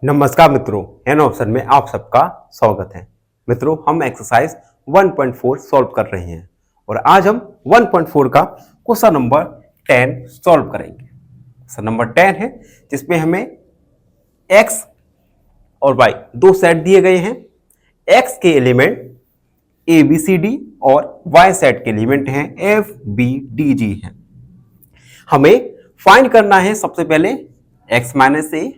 नमस्कार मित्रों, an option में आप सबका स्वागत है। मित्रों, हम एक्सरसाइज 1.4 सॉल्व कर रहे हैं और आज हम 1.4 का क्वेश्चन नंबर 10 सॉल्व करेंगे। क्वेश्चन नंबर 10 है जिसमें हमें x और y दो सेट दिए गए हैं। x के element a b c d और y सेट के एलिमेंट हैं f b d g हैं। हमें फाइंड करना है सबसे पहले x माइनस a,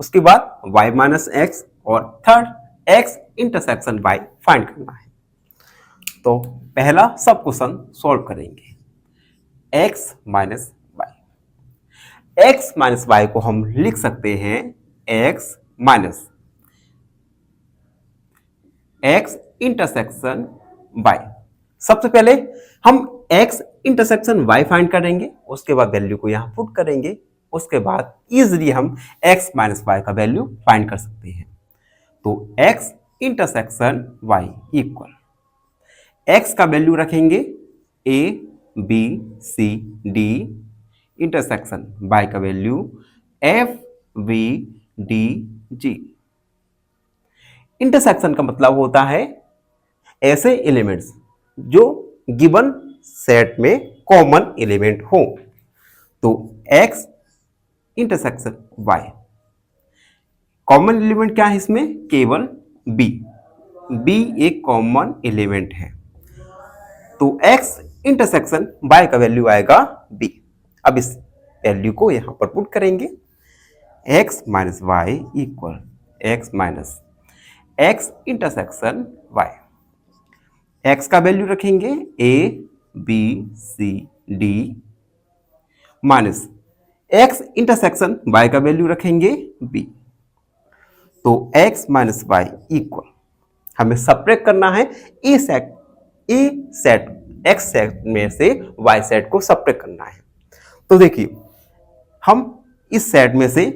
उसके बाद y माइनस एक्स और third x intersection y find करना है। तो पहला सब क्वेश्चन सॉल्व करेंगे। x माइनस y को हम लिख सकते हैं x minus x intersection y। सबसे पहले हम x इंटरसेक्शन y फाइंड करेंगे, उसके बाद वैल्यू को यहां पुट करेंगे, उसके बाद इजीली हम x माइनस y का वैल्यू फाइंड कर सकते हैं। तो x intersection y equal x का वैल्यू रखेंगे a b c d intersection y का value f v d g। Intersection का मतलब होता है ऐसे एलिमेंट्स जो गिवन सेट में कॉमन एलिमेंट हो। तो x intersection y, common element क्या है इसमें? केवल b एक कॉमन एलिमेंट है। तो x इंटरसेक्शन y का वैल्यू आएगा b। अब इस वैल्यू को यहां पर पुट करेंगे, x minus Y equal x minus x intersection y। x का वैल्यू रखेंगे a b c d minus x intersection y का वैल्यू रखेंगे b। तो x माइनस वाई इक्वल हमें सब्ट्रैक्ट करना है ए सेट x सेट में से y सेट को सब्ट्रैक्ट करना है। तो देखिए, हम इस सेट में से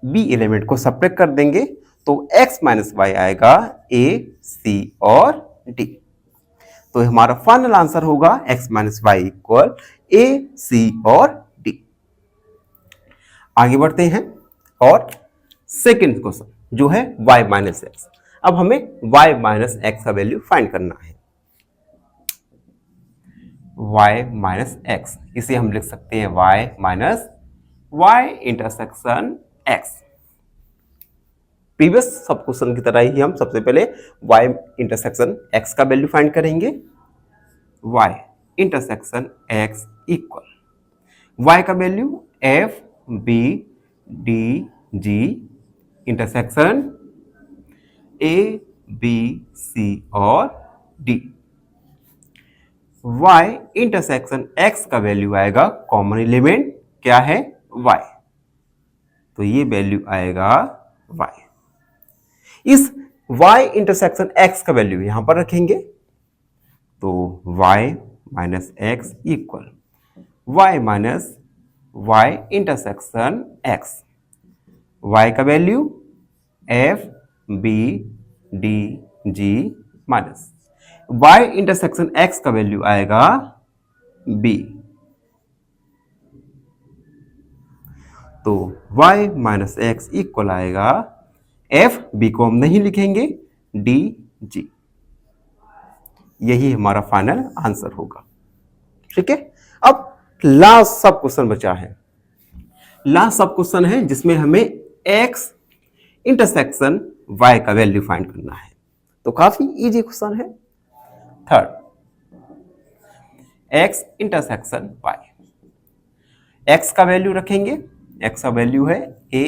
b एलिमेंट को सब्ट्रैक्ट कर देंगे तो x माइनस वाई आएगा a c और d। तो हमारा फाइनल आंसर होगा x minus Y equal a c और d। आगे बढ़ते हैं और सेकेंड क्वेश्चन जो है y माइनस एक्स। अब हमें y माइनस एक्स का वैल्यू फाइंड करना है। y माइनस एक्स, इसे हम लिख सकते हैं y minus y intersection x। Previous सब क्वेश्चन की तरह ही हम सबसे पहले y इंटरसेक्शन x का वैल्यू फाइंड करेंगे। y intersection x equal y का value f b d g intersection a b c और d। y इंटरसेक्शन x का वैल्यू आएगा, कॉमन एलिमेंट क्या है? y। तो ये वैल्यू आएगा y। इस y इंटरसेक्शन x का वैल्यू यहां पर रखेंगे तो y minus x equal y minus y intersection x। y का value f b d g minus y intersection x का वैल्यू आएगा b। तो y माइनस एक्स इक्वल आएगा f b को हम नहीं लिखेंगे d g। यही हमारा फाइनल आंसर होगा। ठीक है, अब लास्ट सब क्वेश्चन बचा है। लास्ट सब क्वेश्चन है जिसमें हमें x इंटरसेक्शन y का वैल्यू फाइंड करना है। तो काफी इजी क्वेश्चन है। Third, x intersection y। x का वैल्यू रखेंगे, x का वैल्यू है a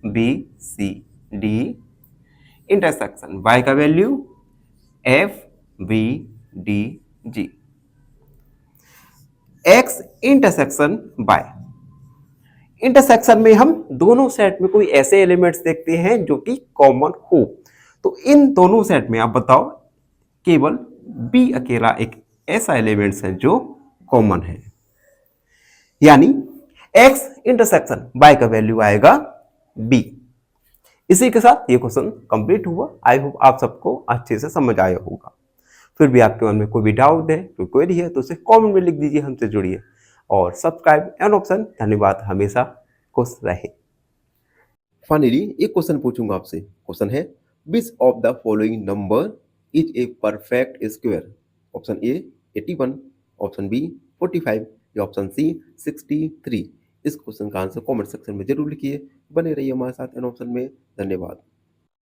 b c d intersection y का value f b d g। x intersection y, intersection में हम दोनों सेट में कोई ऐसे एलिमेंट्स देखते हैं जो कि कॉमन हो। तो इन दोनों सेट में आप बताओ, केवल b अकेला एक ऐसा एलिमेंट्स है जो कॉमन है, यानी x इंटरसेक्शन y का वैल्यू आएगा b। इसी के साथ ये क्वेश्चन कंप्लीट हुआ। आई होप आप सबको अच्छे से समझ आया होगा। फिर भी आपके मन में कोई भी डाउट है, कोई क्वेरी है तो उसे कमेंट में लिख दीजिए, हमसे जुड़िए और सब्सक्राइब एन ऑप्शन। धन्यवाद, हमेशा खुश रहे। फाइनली एक क्वेश्चन पूछूंगा आपसे। क्वेश्चन है, which of the following number is a perfect square? Option A 81, option B 45 या ऑप्शन सी 63। इस क्वेश्चन का आंसर कमेंट सेक्शन में जरूर लिखिए। बने रहिए हमारे साथ इन ऑप्शन में। धन्यवाद।